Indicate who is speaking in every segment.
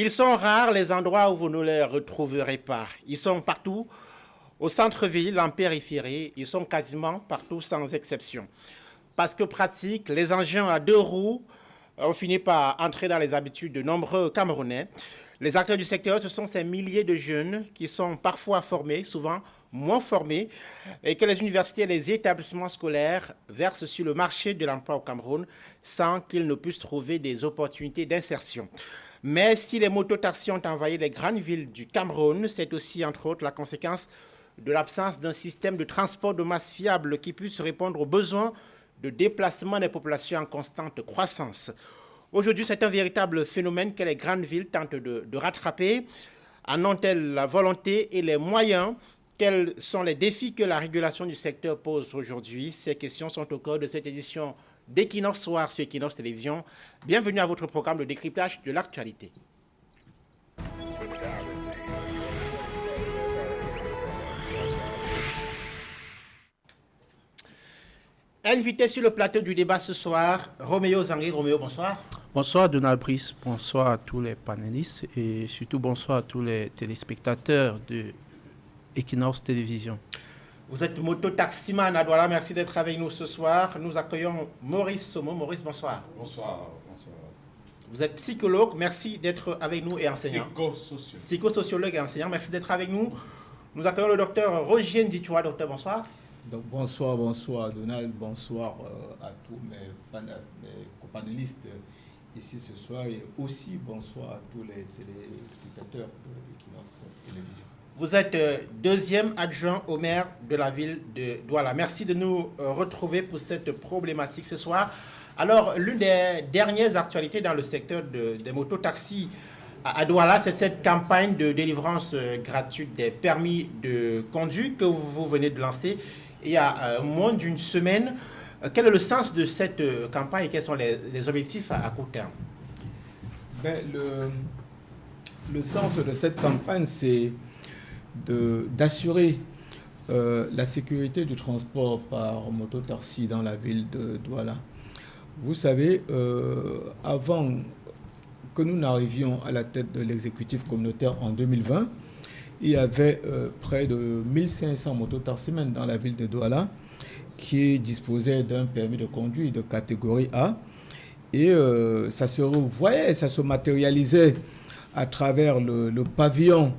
Speaker 1: Ils sont rares les endroits où vous ne les retrouverez pas. Ils sont partout, au centre-ville, en périphérie. Ils sont quasiment partout sans exception. Parce que pratiques, les engins à deux roues ont fini par entrer dans les habitudes de nombreux Camerounais. Les acteurs du secteur, ce sont ces milliers de jeunes qui sont parfois formés, souvent moins formés, et que les universités et les établissements scolaires versent sur le marché de l'emploi au Cameroun sans qu'ils ne puissent trouver des opportunités d'insertion. Mais si les mototaxis ont envahi les grandes villes du Cameroun, c'est aussi entre autres la conséquence de l'absence d'un système de transport de masse fiable qui puisse répondre aux besoins de déplacement des populations en constante croissance. Aujourd'hui, c'est un véritable phénomène que les grandes villes tentent de rattraper. En ont-elles la volonté et les moyens? Quels sont les défis que la régulation du secteur pose aujourd'hui? Ces questions sont au cœur de cette édition d'Equinox Soir sur Equinox Télévision. Bienvenue à votre programme de décryptage de l'actualité. Invité sur le plateau du débat ce soir, Roméo Zangui. Roméo, bonsoir.
Speaker 2: Bonsoir Donald Brice, bonsoir à tous les panélistes et surtout bonsoir à tous les téléspectateurs de Equinox Télévision.
Speaker 1: Vous êtes mototaximan à Douala, merci d'être avec nous ce soir. Nous accueillons Maurice Somo. Maurice, bonsoir.
Speaker 3: Bonsoir.
Speaker 1: Vous êtes psychologue, merci d'être avec nous et enseignant. Psychosociologue et enseignant, merci d'être avec nous. Nous accueillons le docteur Roger Nditoua. Docteur, bonsoir.
Speaker 3: Donc, bonsoir Donald, bonsoir à tous mes copanélistes ici ce soir et aussi bonsoir à tous les téléspectateurs de l'Equinox Télévision.
Speaker 1: Vous êtes deuxième adjoint au maire de la ville de Douala. Merci de nous retrouver pour cette problématique ce soir. Alors, l'une des dernières actualités dans le secteur des mototaxis à Douala, c'est cette campagne de délivrance gratuite des permis de conduire que vous venez de lancer il y a moins d'une semaine. Quel est le sens de cette campagne et quels sont les objectifs à court terme?
Speaker 3: Le sens de cette campagne, c'est d'assurer la sécurité du transport par mototaxi dans la ville de Douala. Vous savez, avant que nous n'arrivions à la tête de l'exécutif communautaire en 2020, il y avait près de 1500 mototaximens dans la ville de Douala qui disposaient d'un permis de conduire de catégorie A. Et ça se revoyait, ça se matérialisait à travers le pavillon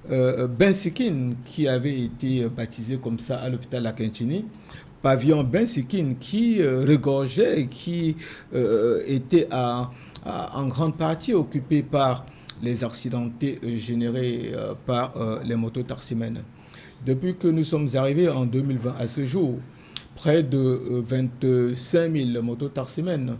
Speaker 3: Ben-Sikine qui avait été baptisé comme ça à l'hôpital Laquintini. Pavillon Ben-Sikine qui regorgeait, qui était en grande partie occupé par les accidentés générés par les mototaximens. Depuis que nous sommes arrivés en 2020 à ce jour, près de 25 000 mototaximens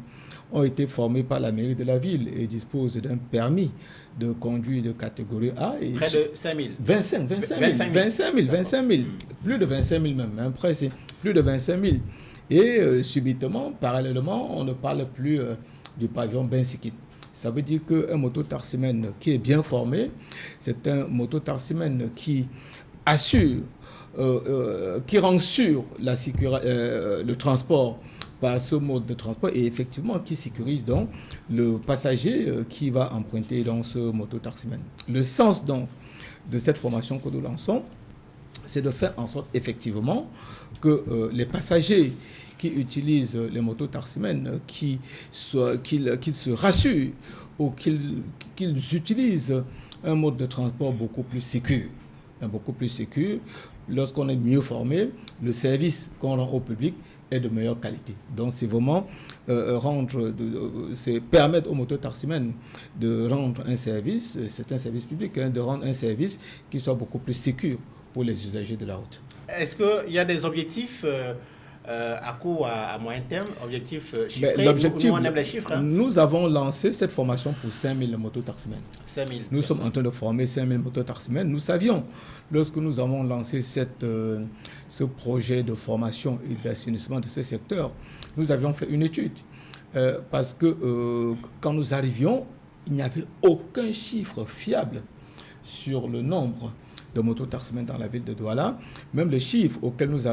Speaker 3: ont été formés par la mairie de la ville et disposent d'un permis de conduire de catégorie A. Et
Speaker 1: près de 5 000.
Speaker 3: 25 000. Plus de 25 000 même. Hein, presque plus de 25 000. Et subitement, parallèlement, on ne parle plus du pavillon Ben-Sikine. Ça veut dire qu'un mototaximen qui est bien formé, c'est un mototaximen qui assure, qui rend sûr le transport par ce mode de transport et effectivement qui sécurise donc le passager qui va emprunter dans ce mototaximen. Le sens donc de cette formation que nous lançons, c'est de faire en sorte effectivement que les passagers qui utilisent les mototaximens, qu'ils se rassurent ou qu'ils utilisent un mode de transport beaucoup plus sécur. Lorsqu'on est mieux formé, le service qu'on rend au public est de meilleure qualité. Donc c'est vraiment permettre aux mototaximens de rendre un service, c'est un service public, de rendre un service qui soit beaucoup plus sécur pour les usagers de la route.
Speaker 1: Est-ce qu'il y a des objectifs à court, à moyen terme, objectifs chiffrés? L'objectif, nous, on aime les chiffres. Hein?
Speaker 3: Nous avons lancé cette formation pour 5 000 mototaximens.
Speaker 1: 5 000.
Speaker 3: Nous sommes en train de former 5 000 mototaximens. Nous savions, lorsque nous avons lancé ce projet de formation et d'assainissement de ce secteur, nous avions fait une étude. Parce que quand nous arrivions, il n'y avait aucun chiffre fiable sur le nombre de mototaximens dans la ville de Douala. Même le chiffre auquel nous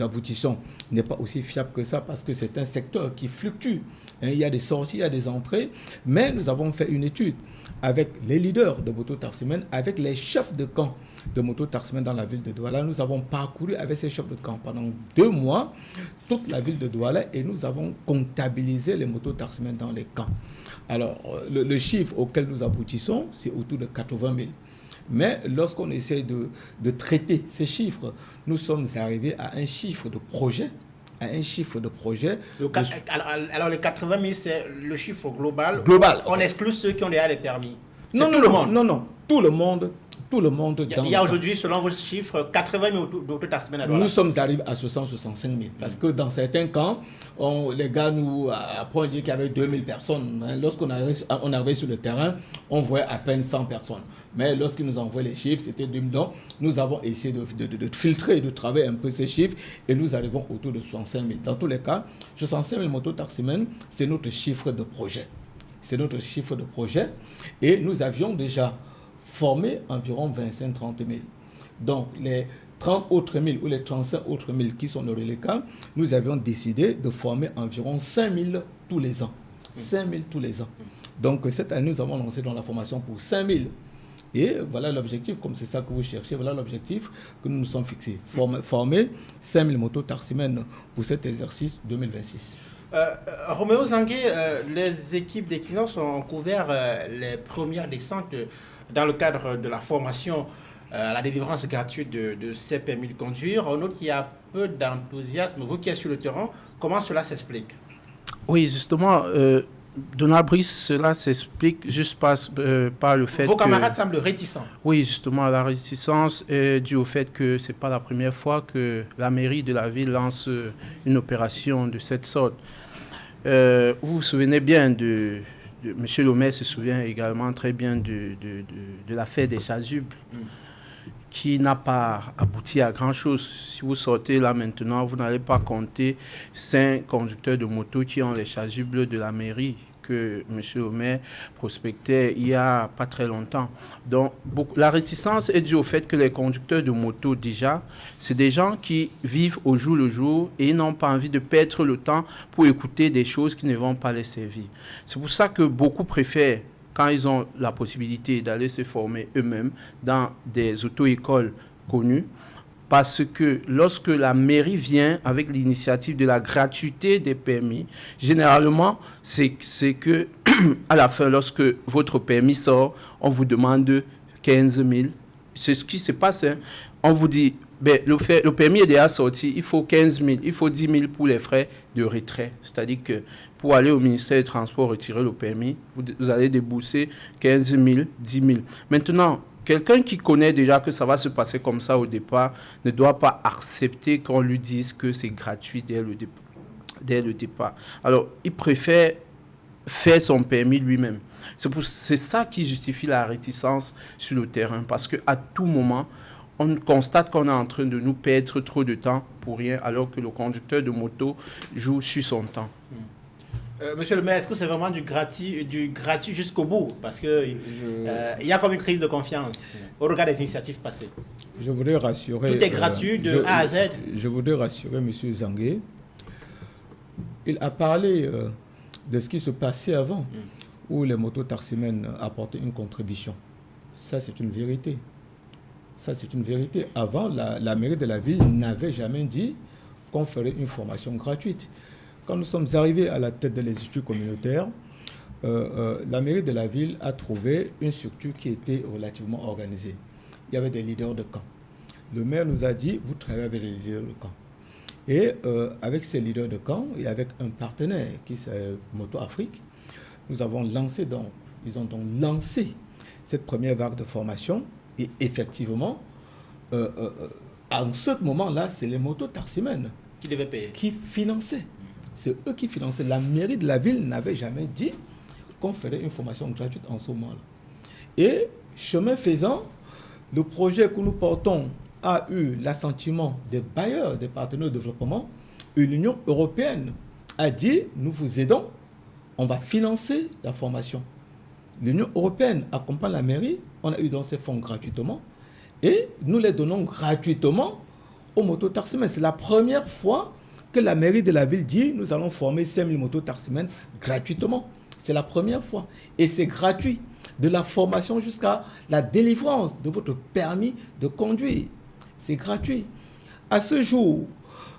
Speaker 3: aboutissons n'est pas aussi fiable que ça parce que c'est un secteur qui fluctue. Il y a des sorties, il y a des entrées, mais nous avons fait une étude avec les leaders de mototaximens, avec les chefs de camp de mototaximens dans la ville de Douala. Nous avons parcouru avec ces chefs de camp pendant 2 mois toute la ville de Douala et nous avons comptabilisé les mototaximens dans les camps. Alors, le chiffre auquel nous aboutissons, c'est autour de 80 000. Mais lorsqu'on essaie de traiter ces chiffres, nous sommes arrivés à un chiffre de projet.
Speaker 1: Alors, les 80 000, c'est le chiffre global. On exclut ceux qui ont déjà les permis.
Speaker 3: Non, tout le monde.
Speaker 1: Il y a aujourd'hui, selon vos chiffres, 80 000 mototaximens à Douala.
Speaker 3: Nous sommes arrivés à 65 000. Parce que dans certains camps, les gars nous apprennent qu'il y avait 2000 personnes. Lorsqu'on arrivait sur le terrain, on voyait à peine 100 personnes. Mais lorsqu'ils nous envoient les chiffres, c'était 2000. Donc, nous avons essayé de filtrer, de travailler un peu ces chiffres et nous arrivons autour de 65 000. Dans tous les cas, 65 000 mototaximens, c'est notre chiffre de projet. Et nous avions déjà formé environ 25-30 000. Donc, les 30 autres 1000 ou les 35 autres 1000 qui sont dans les cas, nous avions décidé de former environ 5 000 tous les ans. 5 000 tous les ans. Donc, cette année, nous avons lancé dans la formation pour 5 000. Et voilà l'objectif, comme c'est ça que vous cherchez, voilà l'objectif que nous nous sommes fixés. Former 5 000 mototaximens pour cet exercice 2026.
Speaker 1: Roméo Zangué, les équipes d'Equinox ont couvert les premières descentes dans le cadre de la formation à la délivrance gratuite de ces permis de conduire. On note qu'il y a peu d'enthousiasme. Vous qui êtes sur le terrain, comment cela s'explique?
Speaker 2: Oui, justement, Donald Brice, cela s'explique juste par le fait que...
Speaker 1: Vos camarades semblent réticents.
Speaker 2: Oui, justement, la réticence est due au fait que ce n'est pas la première fois que la mairie de la ville lance une opération de cette sorte. Vous vous souvenez bien Monsieur le maire se souvient également très bien de l'affaire des chasubles qui n'a pas abouti à grand-chose. Si vous sortez là maintenant, vous n'allez pas compter 5 conducteurs de moto qui ont les chasubles de la mairie que Monsieur le maire prospectait il n'y a pas très longtemps. Donc, la réticence est due au fait que les conducteurs de moto, déjà, c'est des gens qui vivent au jour le jour et ils n'ont pas envie de perdre le temps pour écouter des choses qui ne vont pas les servir. C'est pour ça que beaucoup préfèrent, quand ils ont la possibilité d'aller se former eux-mêmes dans des auto-écoles connues, parce que lorsque la mairie vient avec l'initiative de la gratuité des permis, généralement, c'est que à la fin, lorsque votre permis sort, on vous demande 15 000. C'est ce qui se passe. Hein. On vous dit, le permis est déjà sorti, il faut 15 000, il faut 10 000 pour les frais de retrait. C'est-à-dire que pour aller au ministère des Transports retirer le permis, vous allez débourser 15 000, 10 000. Maintenant, quelqu'un qui connaît déjà que ça va se passer comme ça au départ ne doit pas accepter qu'on lui dise que c'est gratuit dès le départ. Alors, il préfère faire son permis lui-même. C'est ça qui justifie la réticence sur le terrain, parce qu'à tout moment, on constate qu'on est en train de nous perdre trop de temps pour rien, alors que le conducteur de moto joue sur son temps.
Speaker 1: Monsieur le maire, est-ce que c'est vraiment du gratuit jusqu'au bout? Parce qu'il y a comme une crise de confiance au regard des initiatives passées.
Speaker 3: Je voudrais rassurer...
Speaker 1: Tout est gratuit de A à Z.
Speaker 3: Je voudrais rassurer M. Zangué. Il a parlé de ce qui se passait avant, où les mototaximens apportaient une contribution. Ça, c'est une vérité. Avant, la mairie de la ville n'avait jamais dit qu'on ferait une formation gratuite. Quand nous sommes arrivés à la tête de l'institut communautaire, la mairie de la ville a trouvé une structure qui était relativement organisée. Il y avait des leaders de camp. Le maire nous a dit, vous travaillez avec les leaders de camp. Et avec ces leaders de camp et avec un partenaire qui c'est Moto Afrique, ils ont donc lancé cette première vague de formation. Et effectivement, en ce moment-là, c'est les mototaximens
Speaker 1: qui devaient payer,
Speaker 3: qui finançaient. C'est eux qui finançaient. La mairie de la ville n'avait jamais dit qu'on ferait une formation gratuite en ce moment-là. Et chemin faisant, le projet que nous portons a eu l'assentiment des bailleurs, des partenaires de développement, et l'Union européenne a dit, nous vous aidons, on va financer la formation. L'Union européenne accompagne la mairie, on a eu dans ces fonds gratuitement, et nous les donnons gratuitement aux mototaximens. C'est la première fois que la mairie de la ville dit nous allons former 5000 mototaximens gratuitement. C'est la première fois. Et c'est gratuit. De la formation jusqu'à la délivrance de votre permis de conduire. C'est gratuit. À ce jour,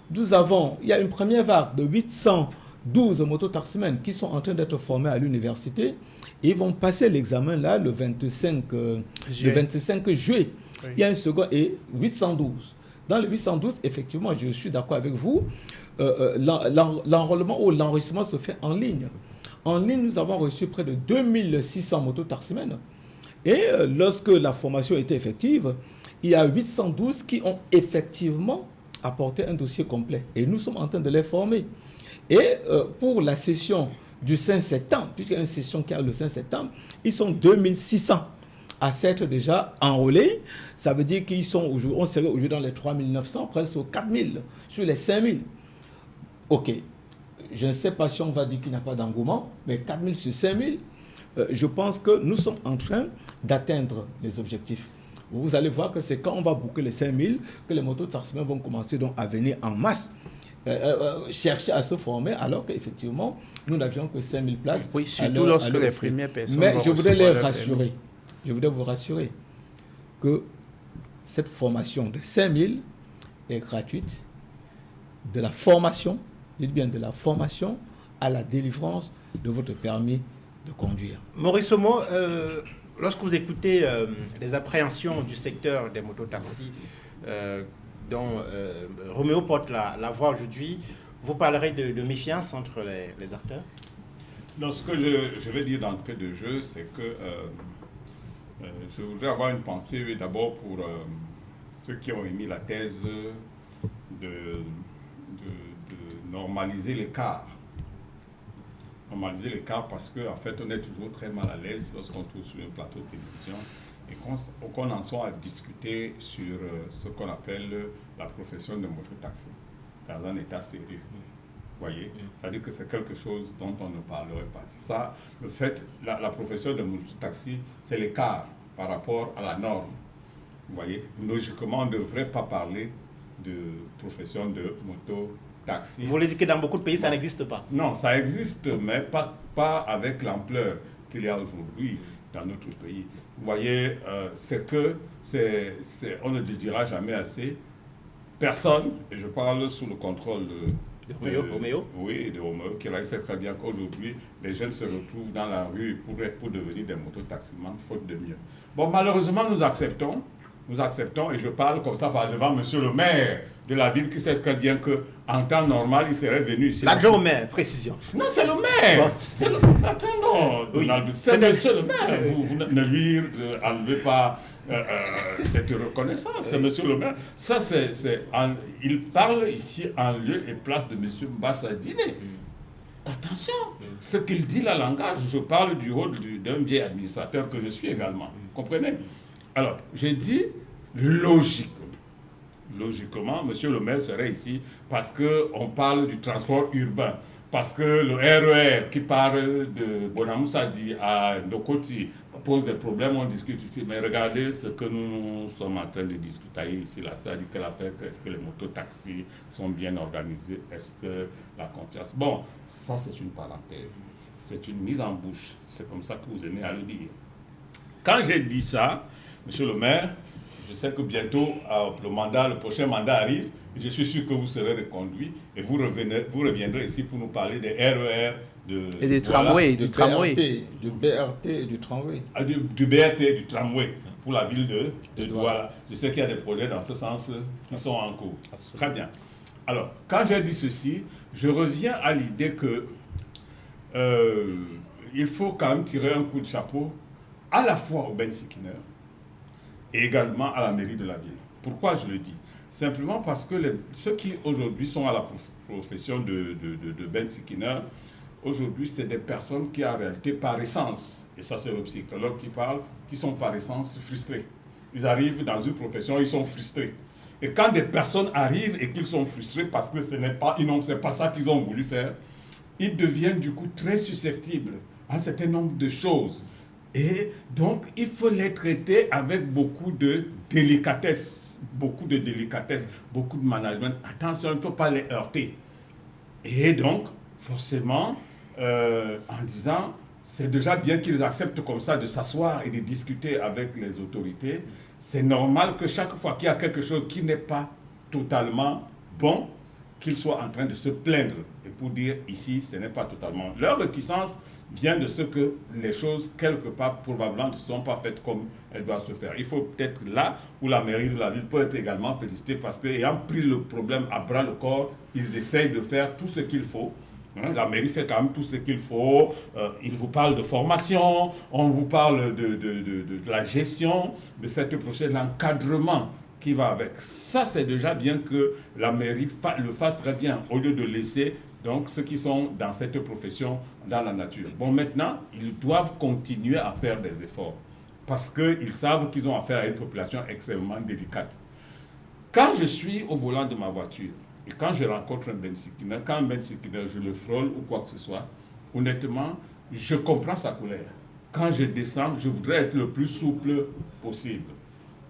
Speaker 3: il y a une première vague de 812 mototaximens qui sont en train d'être formés à l'université. Et ils vont passer l'examen là le 25 juillet. Oui. Il y a un second et 812. Dans le 812, effectivement, je suis d'accord avec vous, l'enrôlement ou l'enregistrement se fait en ligne. En ligne, nous avons reçu près de 2600 mototaximens. Et lorsque la formation était effective, il y a 812 qui ont effectivement apporté un dossier complet. Et nous sommes en train de les former. Et pour la session du 5 septembre, puisqu'il y a une session qui a le 5 septembre, ils sont 2600 à s'être déjà enrôlés. Ça veut dire qu'ils sont aujourd'hui, on serait aujourd'hui dans les 3900, presque aux 4000 sur les 5000. OK. Je ne sais pas si on va dire qu'il n'y a pas d'engouement, mais 4000 sur 5000, je pense que nous sommes en train d'atteindre les objectifs. Vous allez voir que c'est quand on va boucler les 5000 que les mototaximens vont commencer donc à venir en masse chercher à se former, alors qu'effectivement, nous n'avions que 5000 places.
Speaker 2: Oui, surtout lorsque les premières personnes.
Speaker 3: Mais je voudrais les rassurer. Je voudrais vous rassurer que cette formation de 5000 est gratuite. De la formation, dites bien de la formation à la délivrance de votre permis de conduire.
Speaker 1: Maurice Omo, lorsque vous écoutez les appréhensions du secteur des mototaxis dont Roméo porte la voix aujourd'hui, vous parlerez de méfiance entre les acteurs?
Speaker 4: Non, ce que je vais dire d'entrée de jeu, c'est que je voudrais avoir une pensée d'abord pour ceux qui ont émis la thèse de normaliser l'écart. Normaliser l'écart parce qu'en fait, on est toujours très mal à l'aise lorsqu'on trouve sur un plateau de télévision et qu'on en soit à discuter sur ce qu'on appelle la profession de mototaxi dans un état sérieux. Vous voyez, c'est-à-dire que c'est quelque chose dont on ne parlerait pas. Ça, le fait, la profession de mototaxi, c'est l'écart par rapport à la norme. Vous voyez, logiquement, on ne devrait pas parler de profession de mototaxi.
Speaker 1: Vous voulez dire que dans beaucoup de pays, ça n'existe pas?
Speaker 4: Non, ça existe, mais pas avec l'ampleur qu'il y a aujourd'hui dans notre pays. Vous voyez, on ne le dira jamais assez. Personne, et je parle sous le contrôle de
Speaker 1: Roméo.
Speaker 4: Oui, de Roméo, qui sait très bien qu'aujourd'hui, les jeunes se retrouvent dans la rue pour devenir des mototaximans, faute de mieux. Bon, malheureusement, nous acceptons, et je parle comme ça par devant monsieur le maire de la ville qui sait très bien qu'en temps normal, il serait venu ici.
Speaker 1: L'adjoint au maire, précision.
Speaker 4: Non, c'est le maire. Attends, non, oui, c'est monsieur le maire. Vous ne lui enlevez pas cette reconnaissance, c'est monsieur le maire. Ça, il parle ici en lieu et place de monsieur Mbassa-Diné. Attention, ce qu'il dit, la langage, je parle du rôle d'un vieil administrateur que je suis également. Comprenez? Alors, j'ai dit logiquement, monsieur le maire serait ici parce qu'on parle du transport urbain, parce que le RER qui part de Bonamoussadi à Ndokoti pose des problèmes, on discute ici. Mais regardez ce que nous sommes en train de discuter ici, là, c'est-à-dire que l'affaire, est-ce que les mototaxis sont bien organisés, est-ce que la confiance... Bon, ça c'est une parenthèse, c'est une mise en bouche, c'est comme ça que vous aimez à le dire. Quand j'ai dit ça, monsieur le maire, je sais que bientôt, le prochain mandat arrive. Je suis sûr que vous serez reconduit et vous reviendrez ici pour nous parler des RER,
Speaker 2: et des tramways,
Speaker 3: du tramway. Du BRT et du tramway.
Speaker 4: Du BRT et du tramway pour la ville de Douala. Je sais qu'il y a des projets dans ce sens qui sont en cours. Absolument. Très bien. Alors, quand j'ai dit ceci, je reviens à l'idée que il faut quand même tirer un coup de chapeau à la fois au Ben Sikiner et également à la mairie de la ville. Pourquoi je le dis? Simplement parce que ceux qui aujourd'hui sont à la profession de Ben Sikiner, aujourd'hui c'est des personnes qui en réalité par essence, et ça c'est le psychologue qui parle, qui sont par essence frustrés. Ils arrivent dans une profession, ils sont frustrés. Et quand des personnes arrivent et qu'ils sont frustrés parce que c'est pas ça qu'ils ont voulu faire, ils deviennent du coup très susceptibles à un certain nombre de choses. Et donc, il faut les traiter avec beaucoup de délicatesse, beaucoup de management. Attention, il ne faut pas les heurter. Et donc, forcément, en disant, c'est déjà bien qu'ils acceptent comme ça de s'asseoir et de discuter avec les autorités. C'est normal que chaque fois qu'il y a quelque chose qui n'est pas totalement bon, qu'ils soient en train de se plaindre. Et pour dire, ici, ce n'est pas totalement. Leur réticence vient de ce que les choses, quelque part, probablement, ne sont pas faites comme elles doivent se faire. Il faut peut-être là où la mairie de la ville peut être également félicitée parce qu'ayant pris le problème à bras le corps, ils essayent de faire tout ce qu'il faut. La mairie fait quand même tout ce qu'il faut. Il vous parle de formation, on vous parle de la gestion de cette procédure, de l'encadrement qui va avec. Ça, c'est déjà bien que la mairie le fasse très bien, au lieu de laisser donc ceux qui sont dans cette profession dans la nature. Bon, maintenant, ils doivent continuer à faire des efforts parce qu'ils savent qu'ils ont affaire à une population extrêmement délicate. Quand je suis au volant de ma voiture, et quand je rencontre un Bensikina, quand un Bensikina, je le frôle ou quoi que ce soit, honnêtement, je comprends sa colère. Quand je descends, je voudrais être le plus souple possible.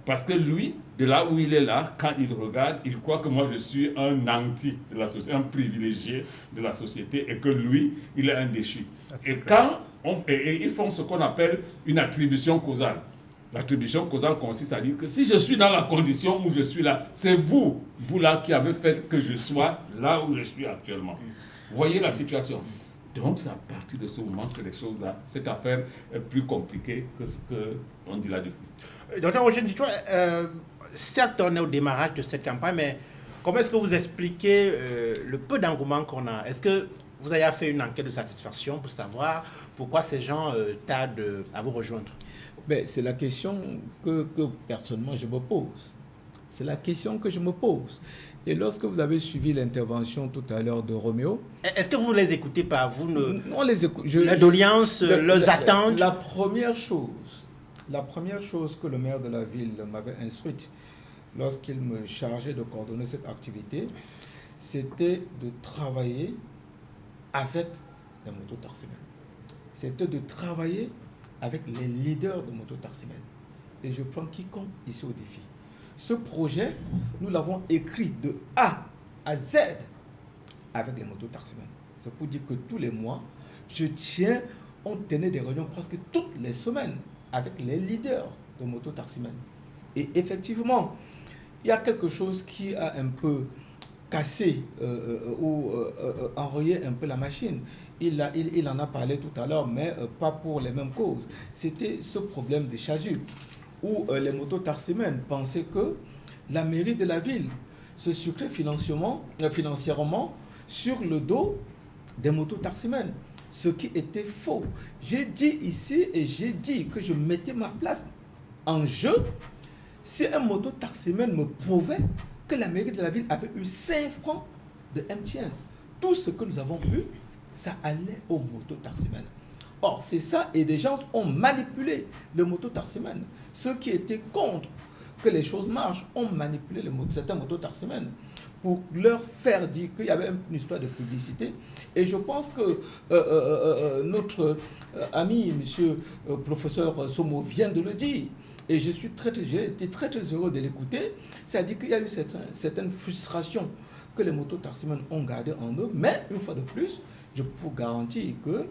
Speaker 4: Parce que lui, de là où il est là, quand il regarde, il croit que moi je suis un anti de la société, un privilégié de la société, et que lui, il est un déchu. Et quand ils font ce qu'on appelle une attribution causale. L'attribution causale consiste à dire que si je suis dans la condition où je suis là, c'est vous là qui avez fait que je sois là où je suis actuellement. Vous voyez la situation. Donc c'est à partir de ce moment que les choses là, cette affaire est plus compliquée que ce qu'on dit là depuis.
Speaker 1: Docteur Roger, dis-toi, certes on est au démarrage de cette campagne, mais comment est-ce que vous expliquez le peu d'engouement qu'on a? Est-ce que vous avez fait une enquête de satisfaction pour savoir pourquoi ces gens tardent à vous rejoindre?
Speaker 3: Ben, c'est la question que personnellement je me pose. C'est la question que je me pose. Et lorsque vous avez suivi l'intervention tout à l'heure de Roméo...
Speaker 1: Est-ce que vous les écoutez pas? Vous ne...
Speaker 3: On les écoute.
Speaker 1: La doléance, leurs attentes?
Speaker 3: La première chose que le maire de la ville m'avait instruite lorsqu'il me chargeait de coordonner cette activité, c'était de travailler avec des mototaximens. C'était de travailler avec les leaders de mototaximens. Et je prends quiconque ici au défi. Ce projet, nous l'avons écrit de A à Z avec les mototaximens. C'est pour dire que tous les mois, on tenait des réunions presque toutes les semaines avec les leaders de mototaximens. Et effectivement, il y a quelque chose qui a un peu cassé ou enrayé un peu la machine. Il en a parlé tout à l'heure, mais pas pour les mêmes causes. C'était ce problème des chasubles, où les mototaximens pensaient que la mairie de la ville se sucrait financièrement sur le dos des mototaximens, ce qui était faux. J'ai dit ici et j'ai dit que je mettais ma place en jeu si un mototaximen me prouvait que la mairie de la ville avait eu 5 francs de MTN. Tout ce que nous avons eu, ça allait aux mototaximens. Or, c'est ça, et des gens ont manipulé le mototaximen. Ceux qui étaient contre que les choses marchent ont manipulé certains mototaximens pour leur faire dire qu'il y avait une histoire de publicité. Et je pense que notre ami, monsieur professeur Somo, vient de le dire. Et j'ai été très heureux de l'écouter. C'est-à-dire qu'il y a eu certaines frustrations que les mototaximens ont gardées en eux. Mais, une fois de plus, je peux vous garantir que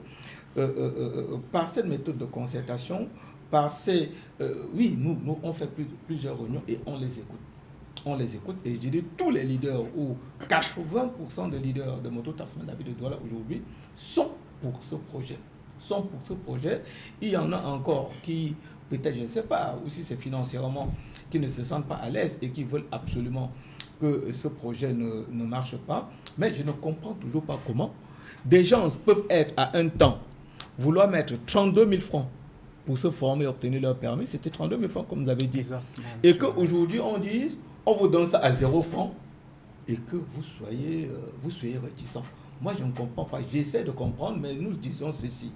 Speaker 3: par cette méthode de concertation, oui, nous on fait plusieurs réunions et on les écoute. On les écoute et je dis tous les leaders ou 80% des leaders de mototaximens de la ville de Douala aujourd'hui sont pour ce projet. Il y en a encore qui, peut-être, je ne sais pas, ou si c'est financièrement, qui ne se sentent pas à l'aise et qui veulent absolument que ce projet ne marche pas. Mais je ne comprends toujours pas comment des gens peuvent être à un temps, vouloir mettre 32 000 francs pour se former et obtenir leur permis. C'était 32 000 francs, comme vous avez dit. Exactement. Et qu'aujourd'hui, on dise, on vous donne ça à 0 francs et que vous soyez réticents. Moi, je ne comprends pas. J'essaie de comprendre, mais nous disons ceci.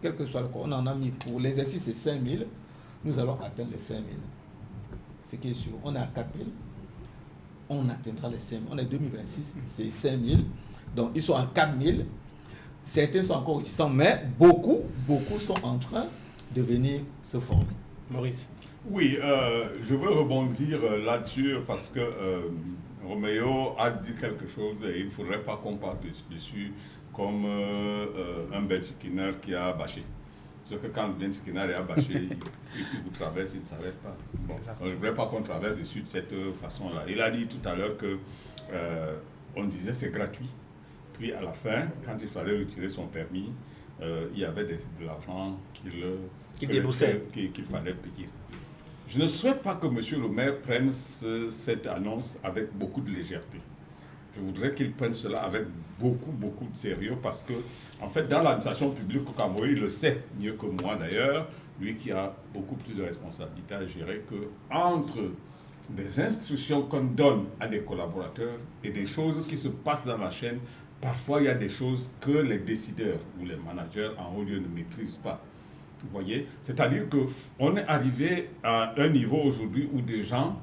Speaker 3: Quel que soit le cas, on en a mis pour l'exercice, c'est 5 000. Nous allons atteindre les 5 000. Ce qui est sûr. On est à 4 000. On atteindra les 5 000. On est 2026, c'est 5 000. Donc, ils sont à 4 000. Certains sont encore réticents, mais beaucoup sont en train de venir se former.
Speaker 1: Maurice.
Speaker 4: Oui, je veux rebondir là-dessus parce que Roméo a dit quelque chose et il ne faudrait pas qu'on parle dessus comme un Ben Skinner qui a bâché. Parce que quand Ben Skinner a bâché, il vous traverse, il ne s'arrête pas. Bon, on ne voudrait pas qu'on traverse dessus de cette façon-là. Il a dit tout à l'heure que on disait c'est gratuit. Puis à la fin, quand il fallait retirer son permis, il y avait de l'argent qu'il fallait payer. Je ne souhaite pas que M. le maire prenne cette annonce avec beaucoup de légèreté. Je voudrais qu'il prenne cela avec beaucoup de sérieux parce que, en fait, dans l'administration publique au Cameroun, il le sait mieux que moi d'ailleurs, lui qui a beaucoup plus de responsabilités à gérer, que entre des instructions qu'on donne à des collaborateurs et des choses qui se passent dans la chaîne, parfois il y a des choses que les décideurs ou les managers en haut lieu ne maîtrisent pas. Vous voyez? C'est-à-dire qu'on est arrivé à un niveau aujourd'hui où des gens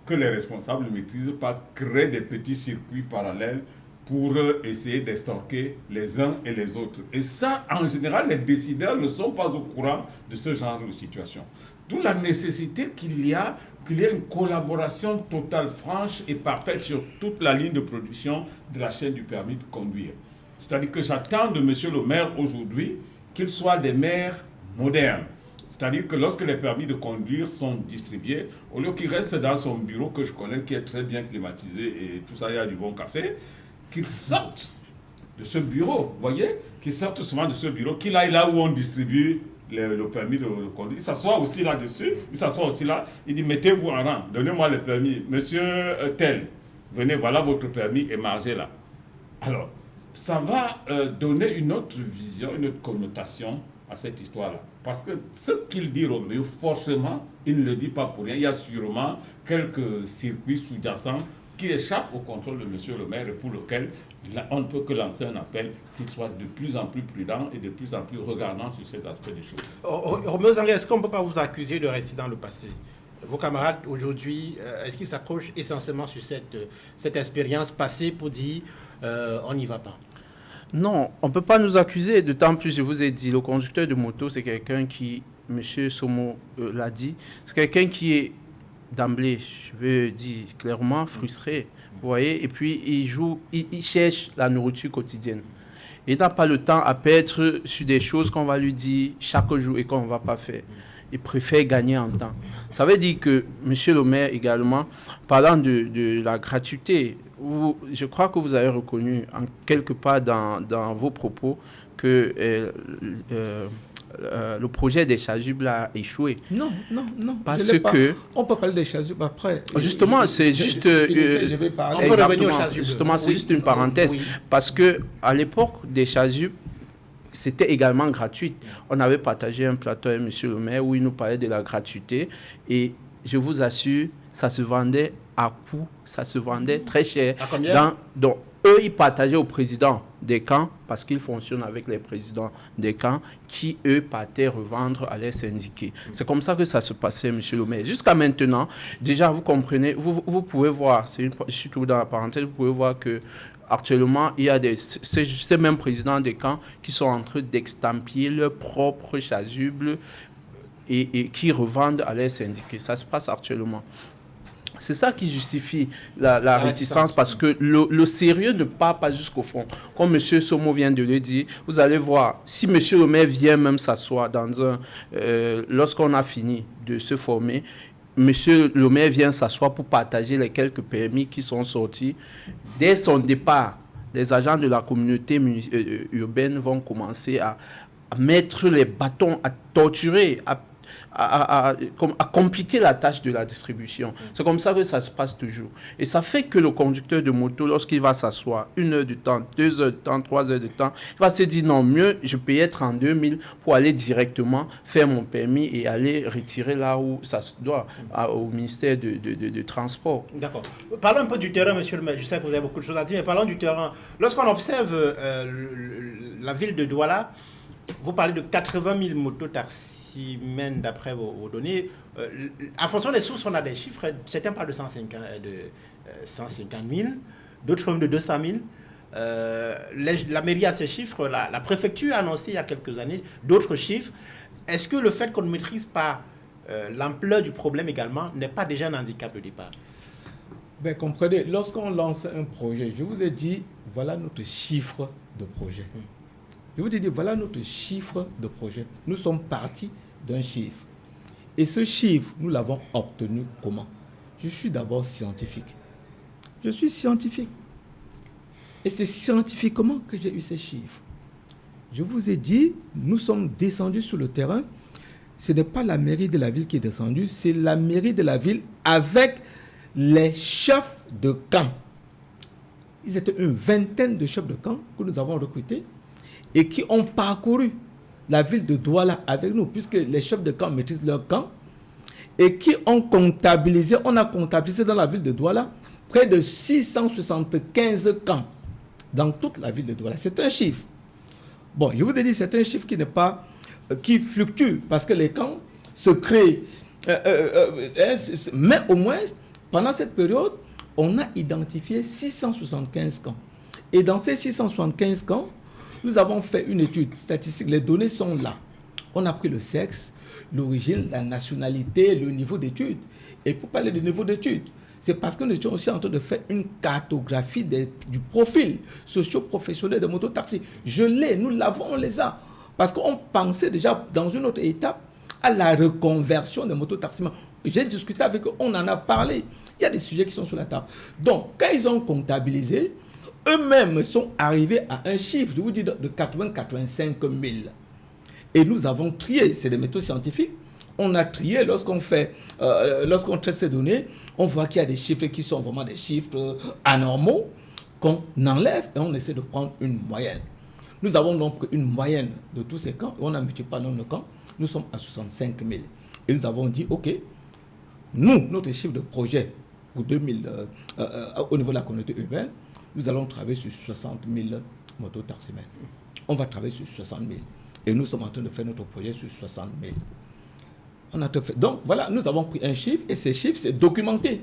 Speaker 4: que les responsables ne maîtrisent pas créent des petits circuits parallèles pour essayer d'estorquer les uns et les autres. Et ça, en général, les décideurs ne sont pas au courant de ce genre de situation. D'où la nécessité qu'il y ait une collaboration totale, franche et parfaite sur toute la ligne de production de la chaîne du permis de conduire. C'est-à-dire que j'attends de M. le maire aujourd'hui qu'il soit des maires modernes. C'est-à-dire que lorsque les permis de conduire sont distribués, au lieu qu'il reste dans son bureau que je connais, qui est très bien climatisé et tout ça, il y a du bon café, qu'il sorte de ce bureau, vous voyez, qu'il sorte souvent de ce bureau, qu'il aille là où on distribue le permis de conduire. Il s'assoit aussi là-dessus, il s'assoit aussi là, il dit mettez-vous en rang, donnez-moi le permis. Monsieur tel, venez, voilà votre permis et margez là. Alors, ça va donner une autre vision, une autre connotation à cette histoire-là. Parce que ce qu'il dit Roméo, forcément, il ne le dit pas pour rien. Il y a sûrement quelques circuits sous-jacents qui échappent au contrôle de M. le maire et pour lequel on ne peut que lancer un appel qu'il soit de plus en plus prudent et de plus en plus regardant sur ces aspects des choses.
Speaker 1: Roméo Zangué, est-ce qu'on ne peut pas vous accuser de rester dans le passé? Vos camarades aujourd'hui, est-ce qu'ils s'accrochent essentiellement sur cette expérience passée pour dire on n'y va pas?
Speaker 2: Non, on ne peut pas nous accuser, d'autant plus, je vous ai dit, le conducteur de moto, c'est quelqu'un qui, M. Somo l'a dit, c'est quelqu'un qui est d'emblée, je veux dire clairement, frustré, vous voyez, et puis il cherche la nourriture quotidienne. Il n'a pas le temps à perdre sur des choses qu'on va lui dire chaque jour et qu'on ne va pas faire. Il préfère gagner en temps. Ça veut dire que, M. le maire également, parlant de la gratuité, je crois que vous avez reconnu en quelque part dans vos propos que le projet des chasubles a échoué.
Speaker 3: Non.
Speaker 2: Parce que...
Speaker 3: On peut parler des chasubles après.
Speaker 2: Justement, c'est juste...
Speaker 3: je vais parler.
Speaker 1: On peut revenir aux chasubles.
Speaker 2: Justement, c'est juste une parenthèse. Oui. Parce qu'à l'époque des chasubles, c'était également gratuit. On avait partagé un plateau avec M. le maire où il nous parlait de la gratuité. Et je vous assure, ça se vendait à coût, ça se vendait très cher.
Speaker 1: À combien?
Speaker 2: Donc, eux, ils partageaient au président des camps, parce qu'ils fonctionnent avec les présidents des camps, qui, eux, partaient revendre à leurs syndiqués. C'est comme ça que ça se passait, M. le maire. Jusqu'à maintenant, déjà, vous comprenez, vous pouvez voir, je suis tout dans la parenthèse, vous pouvez voir que actuellement, il y a ces mêmes présidents des camps qui sont en train d'extampier leurs propres chasubles et qui revendent à leurs syndiqués. Ça se passe actuellement. C'est ça qui justifie la réticence, parce que le sérieux ne part pas jusqu'au fond. Comme M. Somo vient de le dire, vous allez voir, si M. le maire vient même s'asseoir lorsqu'on a fini de se former, M. le maire vient s'asseoir pour partager les quelques permis qui sont sortis. Dès son départ, les agents de la communauté urbaine vont commencer à mettre les bâtons, à torturer, à compliquer la tâche de la distribution. C'est comme ça que ça se passe toujours. Et ça fait que le conducteur de moto, lorsqu'il va s'asseoir 1 heure de temps, 2 heures de temps, 3 heures de temps, il va se dire non, mieux je payais 32 000 pour aller directement faire mon permis et aller retirer là où ça se doit, au ministère de Transport.
Speaker 1: D'accord. Parlons un peu du terrain, monsieur le maire. Je sais que vous avez beaucoup de choses à dire, mais parlons du terrain. Lorsqu'on observe la ville de Douala, vous parlez de 80 000 mototaximens d'après vos données. En fonction des sources, on a des chiffres. Certains parlent de 150 000, d'autres même de 200 000. La mairie a ces chiffres, la préfecture a annoncé il y a quelques années d'autres chiffres. est-ce que le fait qu'on ne maîtrise pas l'ampleur du problème également n'est pas déjà un handicap de départ?
Speaker 3: Ben, comprenez, lorsqu'on lance un projet, je vous ai dit, voilà notre chiffre de projet. Je vous ai dit, voilà notre chiffre de projet. Nous sommes partis d'un chiffre. Et ce chiffre, nous l'avons obtenu comment? Je suis d'abord scientifique. Je suis scientifique. Et c'est scientifiquement que j'ai eu ces chiffres. Je vous ai dit, nous sommes descendus sur le terrain. Ce n'est pas la mairie de la ville qui est descendue, c'est la mairie de la ville avec les chefs de camp. Ils étaient une vingtaine de chefs de camp que nous avons recrutés et qui ont parcouru la ville de Douala avec nous, puisque les chefs de camp maîtrisent leur camp, et qui ont comptabilisé, on a comptabilisé dans la ville de Douala près de 675 camps dans toute la ville de Douala. C'est un chiffre. Bon, je vous ai dit, c'est un chiffre qui n'est pas, qui fluctue, parce que les camps se créent. Mais au moins, pendant cette période, on a identifié 675 camps. Et dans ces 675 camps, nous avons fait une étude statistique. Les données sont là. On a pris le sexe, l'origine, la nationalité, le niveau d'études. Et pour parler du niveau d'études, c'est parce que nous étions aussi en train de faire une cartographie du profil socio-professionnel des mototaxis. Je l'ai, nous l'avons, on les a. Parce qu'on pensait déjà dans une autre étape à la reconversion des mototaximens. J'ai discuté avec eux, on en a parlé. Il y a des sujets qui sont sur la table. Donc, quand ils ont comptabilisé, eux-mêmes sont arrivés à un chiffre, je vous dis, de 80-85 000. Et nous avons trié, c'est des méthodes scientifiques. On a trié lorsqu'on traite ces données, on voit qu'il y a des chiffres qui sont vraiment des chiffres anormaux qu'on enlève et on essaie de prendre une moyenne. Nous avons donc une moyenne de tous ces camps et on a multiplié par nombre de camps. Nous sommes à 65 000. Et nous avons dit, OK, nous, notre chiffre de projet pour 2000, au niveau de la communauté urbaine, nous allons travailler sur 60 000 mototaximens. On va travailler sur 60 000. Et nous sommes en train de faire notre projet sur 60 000. On a tout fait. Donc voilà, nous avons pris un chiffre et ces chiffres, c'est documenté.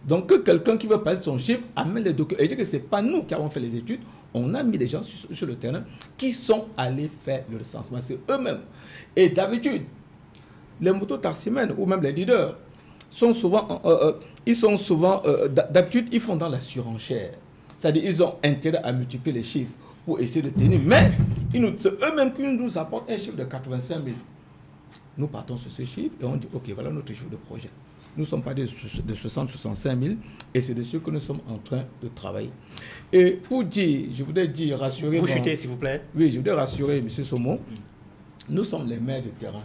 Speaker 3: Donc que quelqu'un qui veut parler de son chiffre amène les documents. Et dit que ce n'est pas nous qui avons fait les études, on a mis des gens sur le terrain qui sont allés faire le recensement. C'est eux-mêmes. Et d'habitude, les mototaximens ou même les leaders sont souvent, d'habitude, ils font dans la surenchère. C'est-à-dire ils ont intérêt à multiplier les chiffres pour essayer de tenir. Mais c'est eux-mêmes qui nous apportent un chiffre de 85 000. Nous partons sur ce chiffre et on dit, OK, voilà notre chiffre de projet. Nous sommes pas de 60-65 000 et c'est de ce que nous sommes en train de travailler. Et pour dire, je voudrais dire, rassurer...
Speaker 1: Vous chutez, s'il vous plaît.
Speaker 3: Oui, je voudrais rassurer M. Somon. Nous sommes les maires de terrain.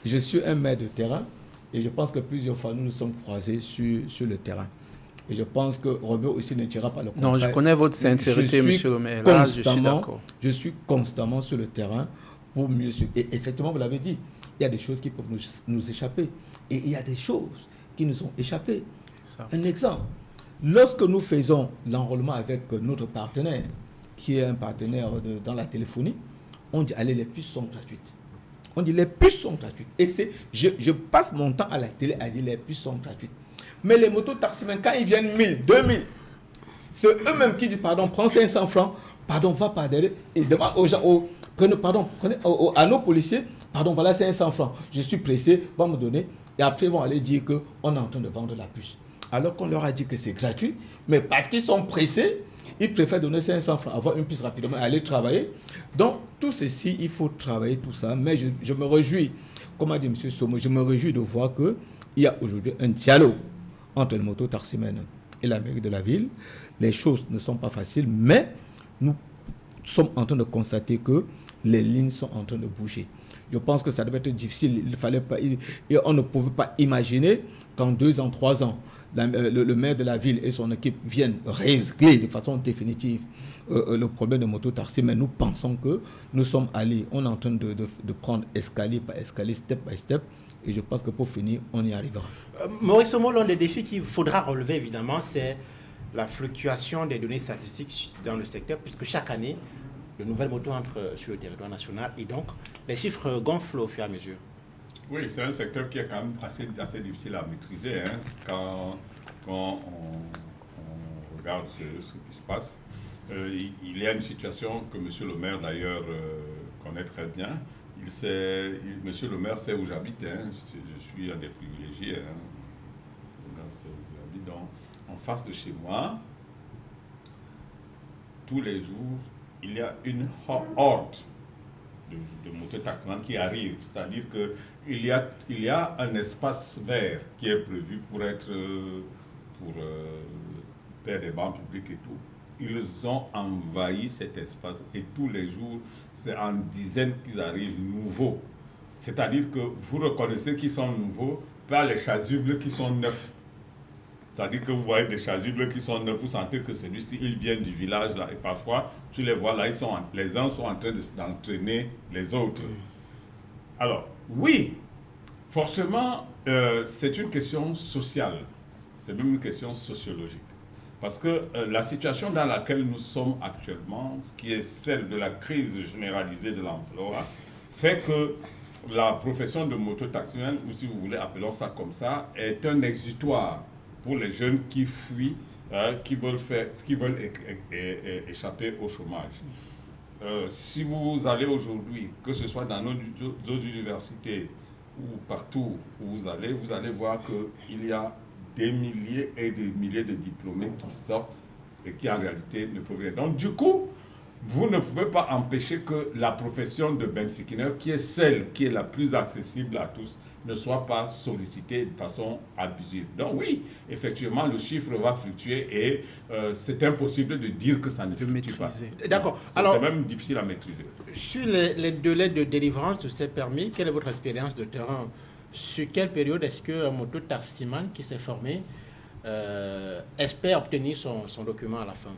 Speaker 3: Je suis un maire de terrain et je pense que plusieurs fois nous nous sommes croisés sur le terrain. Et je pense que Robert aussi ne dira pas le contraire.
Speaker 2: Non, je connais votre sincérité, monsieur le maire. Là, je suis d'accord.
Speaker 3: Je suis constamment sur le terrain pour mieux suivre. Et effectivement, vous l'avez dit, il y a des choses qui peuvent nous échapper. Et il y a des choses qui nous ont échappé. Un exemple, lorsque nous faisons l'enrôlement avec notre partenaire, qui est un partenaire dans la téléphonie, on dit, allez, les puces sont gratuites. On dit, les puces sont gratuites. Et je passe mon temps à la télé à dire, les puces sont gratuites. Mais les mototaximens, quand ils viennent 1000, 2000, c'est eux-mêmes qui disent, pardon, prends 500 francs, pardon, va par derrière, et demande aux gens, prenez à nos policiers, pardon, voilà 500 francs, je suis pressé, va me donner, et après ils vont aller dire qu'on est en train de vendre la puce. Alors qu'on leur a dit que c'est gratuit, mais parce qu'ils sont pressés, ils préfèrent donner 500 francs, avoir une puce rapidement, aller travailler. Donc, tout ceci, il faut travailler tout ça, mais je me réjouis, comme a dit M. Somo, je me réjouis de voir qu'il y a aujourd'hui un dialogue entre le mototaximens et la mairie de la ville. Les choses ne sont pas faciles, mais nous sommes en train de constater que les lignes sont en train de bouger. Je pense que ça devait être difficile. Il fallait pas, et on ne pouvait pas imaginer qu'en 2 ans, 3 ans, le maire de la ville et son équipe viennent régler de façon définitive le problème de mototaxi. Mais nous pensons que nous sommes allés, on est en train de prendre escalier par escalier, step by step. Et je pense que pour finir, on y arrivera.
Speaker 1: Maurice Somon, l'un des défis qu'il faudra relever, évidemment, c'est la fluctuation des données statistiques dans le secteur, puisque chaque année, de nouvelles motos entrent sur le territoire national et donc les chiffres gonflent au fur et à mesure. Oui,
Speaker 4: c'est un secteur qui est quand même assez difficile à maîtriser. Hein, quand on regarde ce qui se passe, il y a une situation que M. le maire d'ailleurs connaît très bien. Monsieur le maire sait où j'habite, hein. Je suis un des privilégiés. Hein. Le maire sait où j'habite. Donc, en face de chez moi, tous les jours, il y a une horde de mototaximans qui arrivent. C'est-à-dire qu'il y a un espace vert qui est prévu pour faire des bancs publics et tout. Ils ont envahi cet espace et tous les jours, c'est en dizaines qu'ils arrivent nouveaux. C'est-à-dire que vous reconnaissez qu'ils sont nouveaux par les chasubles qui sont neufs. C'est-à-dire que vous voyez des chasubles qui sont neufs, vous sentez que celui-ci, il vient du village là. Et parfois, tu les vois là, les uns sont en train d'entraîner les autres. Alors, oui, forcément, c'est une question sociale. C'est même une question sociologique. Parce que la situation dans laquelle nous sommes actuellement, qui est celle de la crise généralisée de l'emploi, fait que la profession de mototaximan, ou si vous voulez, appelons ça comme ça, est un exutoire pour les jeunes qui fuient, qui veulent échapper au chômage. Si vous allez aujourd'hui, que ce soit dans nos universités ou partout où vous allez voir qu'il y a des milliers et des milliers de diplômés qui sortent et qui en réalité ne peuvent rien. Donc du coup, vous ne pouvez pas empêcher que la profession de bensikineur, qui est celle qui est la plus accessible à tous, ne soit pas sollicitée de façon abusive. Donc oui, effectivement, le chiffre va fluctuer et c'est impossible de dire que ça ne fluctue pas.
Speaker 1: D'accord.
Speaker 4: Alors, c'est même difficile à maîtriser.
Speaker 1: Sur les délais de délivrance de ces permis, quelle est votre expérience de terrain? Sur quelle période est-ce qu'un mototaximan qui s'est formé espère obtenir son document à la fin?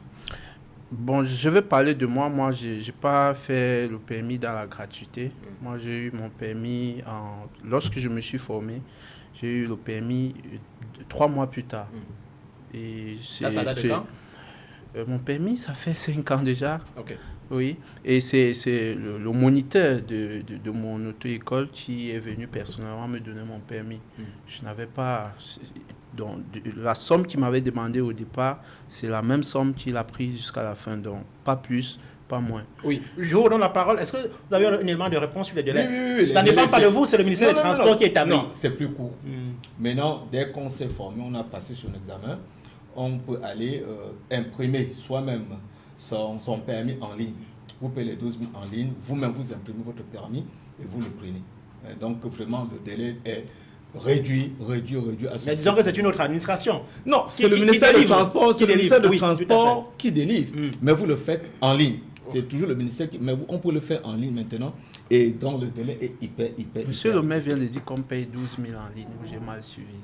Speaker 2: Bon, je vais parler de moi. Moi, je n'ai pas fait le permis dans la gratuité. Moi, j'ai eu mon permis lorsque je me suis formé. J'ai eu le permis 3 mois plus tard. Et
Speaker 1: ça date de quand?
Speaker 2: Mon permis, ça fait 5 ans déjà.
Speaker 1: Ok.
Speaker 2: Oui, et c'est le moniteur de mon auto-école qui est venu personnellement me donner mon permis. Je n'avais pas... Donc, la somme qu'il m'avait demandé au départ, c'est la même somme qu'il a prise jusqu'à la fin. Donc, pas plus, pas moins.
Speaker 1: Oui. Je vous donne la parole. Est-ce que vous avez un élément de réponse sur les délais?
Speaker 3: Oui.
Speaker 1: Ça ne dépend pas de vous, c'est le ministère des Transports qui établit.
Speaker 3: Non, c'est plus court. Maintenant, dès qu'on s'est formé, on a passé son examen, on peut aller imprimer soi-même son permis en ligne. Vous payez les 12 000 en ligne, vous-même vous imprimez votre permis et vous le prenez. Et donc vraiment le délai est réduit à ce.
Speaker 1: Mais disons que c'est une autre administration.
Speaker 3: Non, c'est le ministère du Transport, qui délivre. Mais vous le faites en ligne. C'est toujours le ministère qui... Mais on peut le faire en ligne maintenant. Et donc le délai est hyper.
Speaker 2: Monsieur le maire vient de dire qu'on paye 12 000 en ligne. J'ai mal suivi.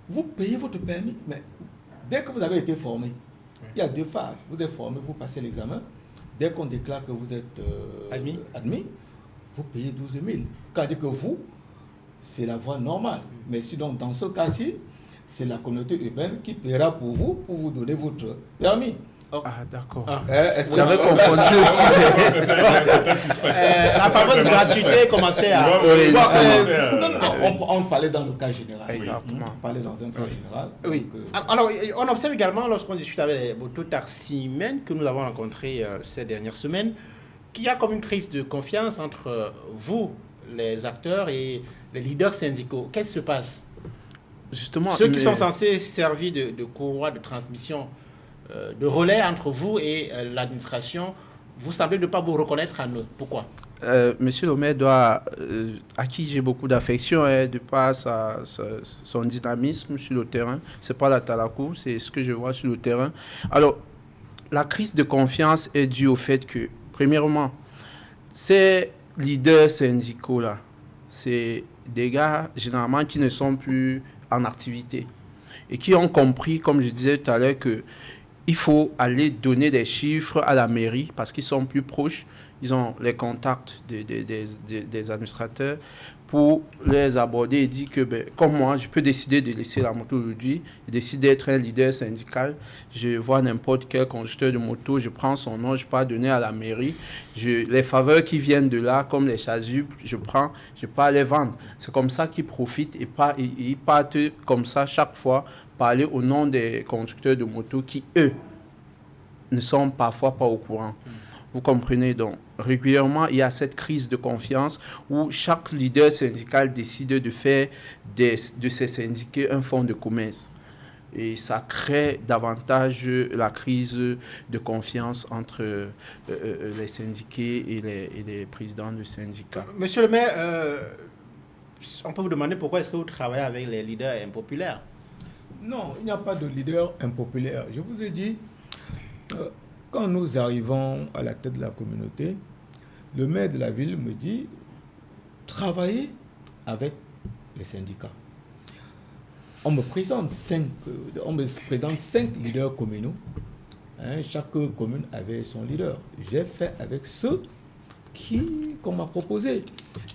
Speaker 3: Vous payez votre permis, mais dès que vous avez été formé, il y a 2 phases. Vous êtes formé, vous passez l'examen. Dès qu'on déclare que vous êtes admis, vous payez 12 000. C'est-à-dire que vous, c'est la voie normale. Mais sinon, dans ce cas-ci, c'est la communauté urbaine qui paiera pour vous donner votre permis.
Speaker 2: Ah, d'accord.
Speaker 3: Vous
Speaker 2: avez confondu le sujet.
Speaker 1: La fameuse gratuité commençait à...
Speaker 3: On parlait dans le cas général.
Speaker 2: Exactement.
Speaker 3: On parlait dans un cas général.
Speaker 1: Oui. Alors, on observe également, lorsqu'on discute avec les mototaximens que nous avons rencontrés ces dernières semaines, qu'il y a comme une crise de confiance entre vous, les acteurs, et les leaders syndicaux. Qu'est-ce qui se passe?
Speaker 2: Justement,
Speaker 1: ceux qui sont censés servir de courroie de transmission, de relais entre vous et l'administration, vous semblez ne pas vous reconnaître à nous. Pourquoi?
Speaker 2: Monsieur le maire doit, à qui j'ai beaucoup d'affection, de par son dynamisme sur le terrain. Ce n'est pas la Talakou, c'est ce que je vois sur le terrain. Alors, la crise de confiance est due au fait que, premièrement, ces leaders syndicaux-là, c'est des gars, généralement, qui ne sont plus en activité et qui ont compris, comme je disais tout à l'heure, qu'il faut aller donner des chiffres à la mairie parce qu'ils sont plus proches, ils ont les contacts des administrateurs pour les aborder et dire que, comme moi, je peux décider de laisser la moto aujourd'hui, je décide d'être un leader syndical, je vois n'importe quel constructeur de moto, je prends son nom, je pars donner à la mairie, les faveurs qui viennent de là, comme les chasubles, je pars les vendre. C'est comme ça qu'ils profitent et ils partent comme ça chaque fois, parler au nom des constructeurs de moto qui, eux, ne sont parfois pas au courant. Vous comprenez donc, régulièrement, il y a cette crise de confiance où chaque leader syndical décide de faire de ses syndiqués un fonds de commerce. Et ça crée davantage la crise de confiance entre les syndiqués et les présidents de syndicats.
Speaker 1: Monsieur le maire, on peut vous demander pourquoi est-ce que vous travaillez avec les leaders impopulaires?
Speaker 3: Non, il n'y a pas de leader impopulaire. Je vous ai dit, quand nous arrivons à la tête de la communauté, le maire de la ville me dit, travaillez avec les syndicats. On me présente 5 leaders communaux. Chaque commune avait son leader. J'ai fait avec ceux qu'on m'a proposé.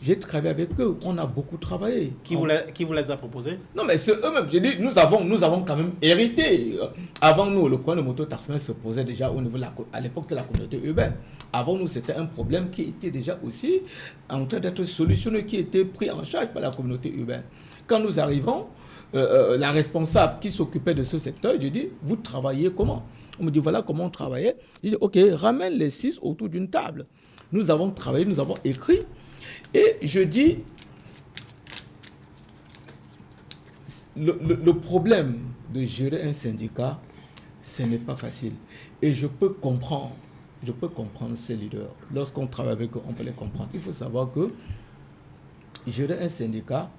Speaker 3: J'ai travaillé avec eux. On a beaucoup travaillé.
Speaker 1: Qui vous les a proposés?
Speaker 3: Non, mais c'est eux-mêmes. J'ai dit, nous avons quand même hérité. Avant nous, le problème de mototaxisme se posait déjà au niveau à l'époque de la communauté urbaine. Avant nous, c'était un problème qui était déjà aussi en train d'être solutionné, qui était pris en charge par la communauté urbaine. Quand nous arrivons, la responsable qui s'occupait de ce secteur, je dis, vous travaillez comment? On me dit, voilà comment on travaillait. Je dis, ok, ramène les 6 autour d'une table. Nous avons travaillé, nous avons écrit. Et je dis, le problème de gérer un syndicat, ce n'est pas facile. Et je peux comprendre ces leaders. Lorsqu'on travaille avec eux, on peut les comprendre. Il faut savoir que gérer un syndicat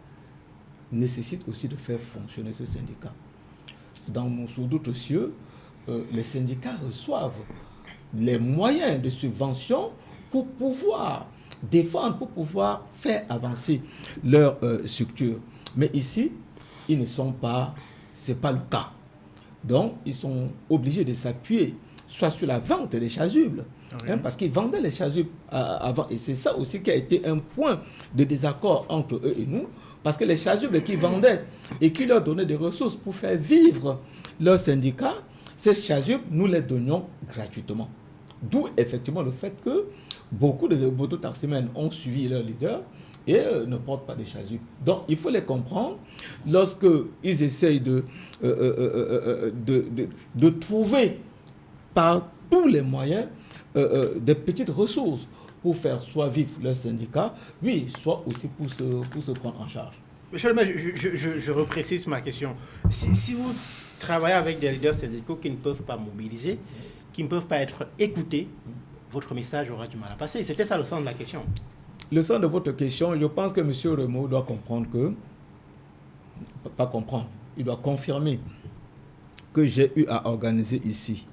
Speaker 3: nécessite aussi de faire fonctionner ce syndicat. Sous d'autres cieux, les syndicats reçoivent les moyens de subvention pour pouvoir défendre, pour pouvoir faire avancer leur structure. Mais ici, ce n'est pas le cas. Donc, ils sont obligés de s'appuyer soit sur la vente des chasubles, parce qu'ils vendaient les chasubles avant. Et c'est ça aussi qui a été un point de désaccord entre eux et nous, parce que les chasubles qu'ils vendaient et qui leur donnaient des ressources pour faire vivre leur syndicat, ces chasubles, nous les donnions gratuitement. D'où effectivement le fait que beaucoup de mototaximens ont suivi leur leader et ne portent pas de chasubles. Donc il faut les comprendre lorsqu'ils essayent de trouver par tous les moyens des petites ressources pour faire soit vivre leur syndicat, oui, soit aussi pour se prendre en charge.
Speaker 1: Monsieur le maire, je reprécise ma question. Si vous travaillez avec des leaders syndicaux qui ne peuvent pas mobiliser, qui ne peuvent pas être écoutés, votre message aura du mal à passer. C'était ça le sens de la question.
Speaker 3: Le sens de votre question, je pense que M. Remo doit comprendre il doit confirmer que j'ai eu à organiser ici,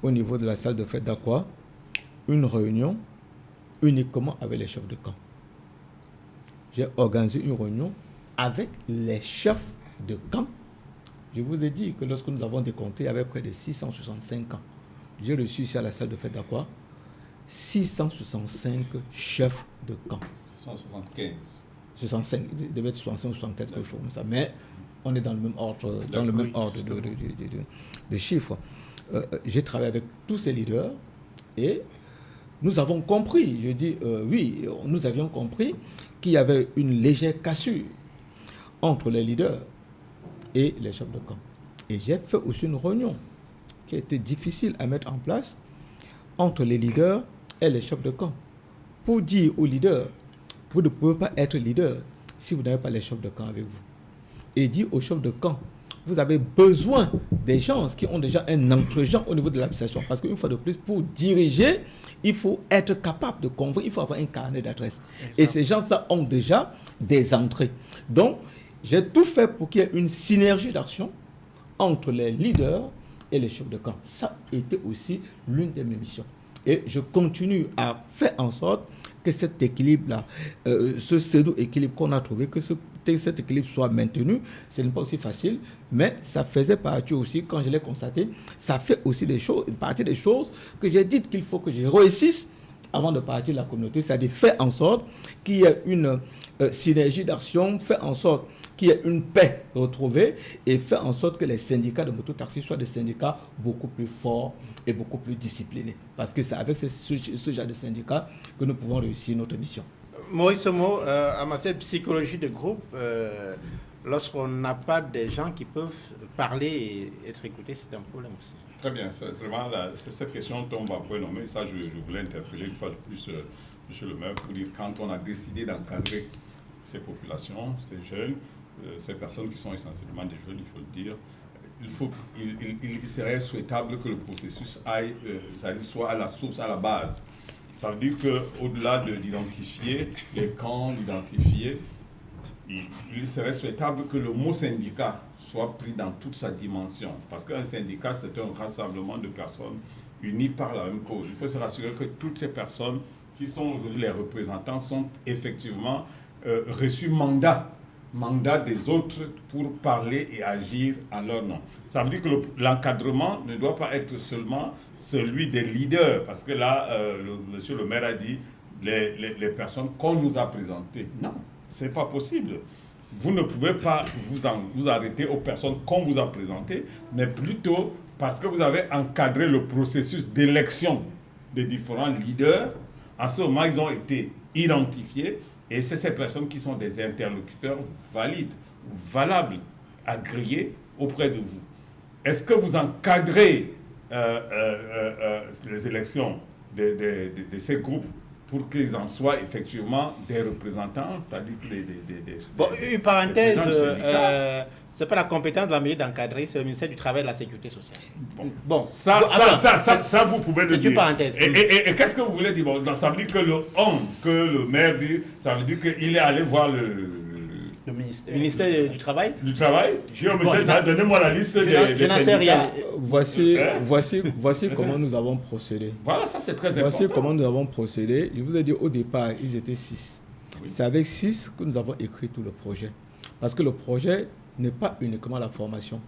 Speaker 3: au niveau de la salle de fête d'Aqua, une réunion uniquement avec les chefs de camp. J'ai organisé une réunion avec les chefs de camp. Je vous ai dit que lorsque nous avons décompté, il y avait près de 665 camps. J'ai reçu ici à la salle de fête d'Aqua 665 chefs de camp.
Speaker 4: 675.
Speaker 3: 65, il devait être 65 ou 75, quelque chose comme ça. Mais on est dans le même ordre, de chiffres. J'ai travaillé avec tous ces leaders et nous avons compris, nous avions compris qu'il y avait une légère cassure entre les leaders et les chefs de camp. Et j'ai fait aussi une réunion qui a été difficile à mettre en place entre les leaders et les chefs de camp pour dire aux leaders, vous ne pouvez pas être leader si vous n'avez pas les chefs de camp avec vous. Et dire aux chefs de camp, vous avez besoin des gens qui ont déjà un entre-gens au niveau de l'administration. Parce qu'une fois de plus, pour diriger, il faut être capable de convaincre, il faut avoir un carnet d'adresse. Et ces gens-là ont déjà des entrées. Donc, j'ai tout fait pour qu'il y ait une synergie d'action entre les leaders et les chefs de camp. Ça a été aussi l'une de mes missions. Et je continue à faire en sorte que cet équilibre-là, ce pseudo-équilibre qu'on a trouvé, que cet équilibre soit maintenu. Ce n'est pas aussi facile, mais ça faisait partie aussi, quand je l'ai constaté, ça fait aussi partie des choses que j'ai dites qu'il faut que je réussisse avant de partir de la communauté. C'est-à-dire faire en sorte qu'il y ait une synergie d'action, faire en sorte qu'il y ait une paix retrouvée et faire en sorte que les syndicats de mototaxi soient des syndicats beaucoup plus forts et beaucoup plus disciplinés. Parce que c'est avec ce genre de syndicats que nous pouvons réussir notre mission.
Speaker 1: Maurice Somo, en matière de psychologie de groupe, lorsqu'on n'a pas des gens qui peuvent parler et être écoutés, c'est un problème aussi.
Speaker 4: Très bien, c'est vraiment cette question tombe à point nommé. Ça, je voulais interpeller une fois de plus Monsieur le maire pour dire quand on a décidé d'encadrer ces populations, ces jeunes, ces personnes qui sont essentiellement des jeunes, il faut le dire, il serait souhaitable que le processus soit à la source, à la base. Ça veut dire qu'au-delà d'identifier les camps, d'identifier, il serait souhaitable que le mot syndicat soit pris dans toute sa dimension. Parce qu'un syndicat, c'est un rassemblement de personnes unies par la même cause. Il faut se rassurer que toutes ces personnes qui sont aujourd'hui les représentants sont effectivement reçus mandat des autres pour parler et agir en leur nom. Ça veut dire que l'encadrement ne doit pas être seulement celui des leaders, parce que là, monsieur le maire a dit les personnes qu'on nous a présentées. Non, ce n'est pas possible. Vous ne pouvez pas vous arrêter aux personnes qu'on vous a présentées, mais plutôt parce que vous avez encadré le processus d'élection des différents leaders. En ce moment, ils ont été identifiés et c'est ces personnes qui sont des interlocuteurs valides, valables, agréés auprès de vous. Est-ce que vous encadrez les élections de ces groupes pour qu'ils en soient effectivement des représentants, c'est-à-dire
Speaker 1: une parenthèse, c'est pas la compétence de la mairie d'encadrer, c'est le ministère du Travail et de la Sécurité sociale.
Speaker 4: Bon. Ça, vous pouvez le dire.
Speaker 1: C'est une parenthèse.
Speaker 4: Et qu'est-ce que vous voulez dire? Bon, ça veut dire que le homme que le maire dit, ça veut dire qu'il est allé voir le
Speaker 1: ministère du Travail.
Speaker 4: Du Travail. Donnez-moi la liste des syndicats.
Speaker 3: Voici comment nous avons procédé.
Speaker 4: Voilà, ça c'est très important.
Speaker 3: Voici comment nous avons procédé. Je vous ai dit au départ, ils étaient 6. Oui. C'est avec 6 que nous avons écrit tout le projet. Parce que le projet n'est pas uniquement la formation.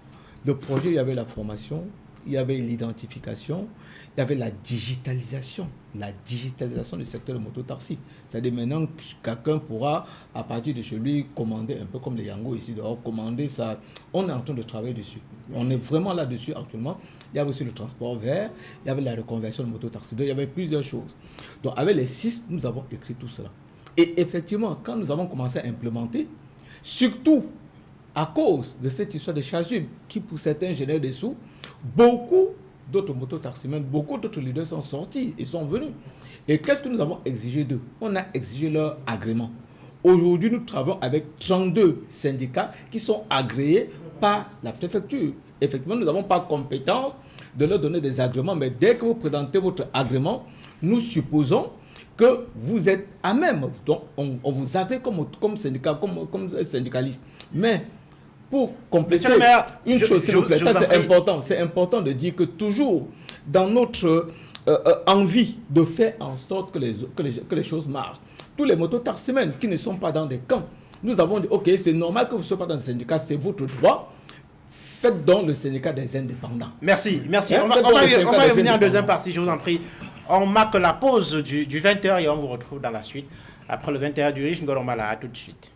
Speaker 3: Le projet, il y avait la formation, il y avait l'identification, il y avait la digitalisation du secteur de mototaxi. C'est-à-dire maintenant, quelqu'un pourra, à partir de chez lui, commander, un peu comme les Yango ici dehors, commander ça. On est en train de travailler dessus. On est vraiment là-dessus actuellement. Il y avait aussi le transport vert, il y avait la reconversion de mototaxi. Donc, il y avait plusieurs choses. Donc, avec les 6, nous avons écrit tout cela. Et effectivement, quand nous avons commencé à implémenter, surtout à cause de cette histoire de chasuble qui, pour certains, génère des sous, beaucoup d'autres mototaximens, beaucoup d'autres leaders sont sortis et sont venus. Et qu'est-ce que nous avons exigé d'eux? On a exigé leur agrément. Aujourd'hui, nous travaillons avec 32 syndicats qui sont agréés par la préfecture. Effectivement, nous n'avons pas compétence de leur donner des agréments, mais dès que vous présentez votre agrément, nous supposons que vous êtes à même. Donc, on vous agrée comme syndicat, comme syndicaliste. Mais pour compléter une chose, s'il vous plaît, ça c'est important. C'est important de dire que toujours dans notre envie de faire en sorte que les choses marchent, tous les mototaximens qui ne sont pas dans des camps, nous avons dit, ok, c'est normal que vous ne soyez pas dans le syndicat, c'est votre droit. Faites donc le syndicat des indépendants.
Speaker 1: Merci. On va revenir en deuxième partie, je vous en prie. On marque la pause du 20h et on vous retrouve dans la suite. Après le 20h du Riche Ngoromala, à tout de suite.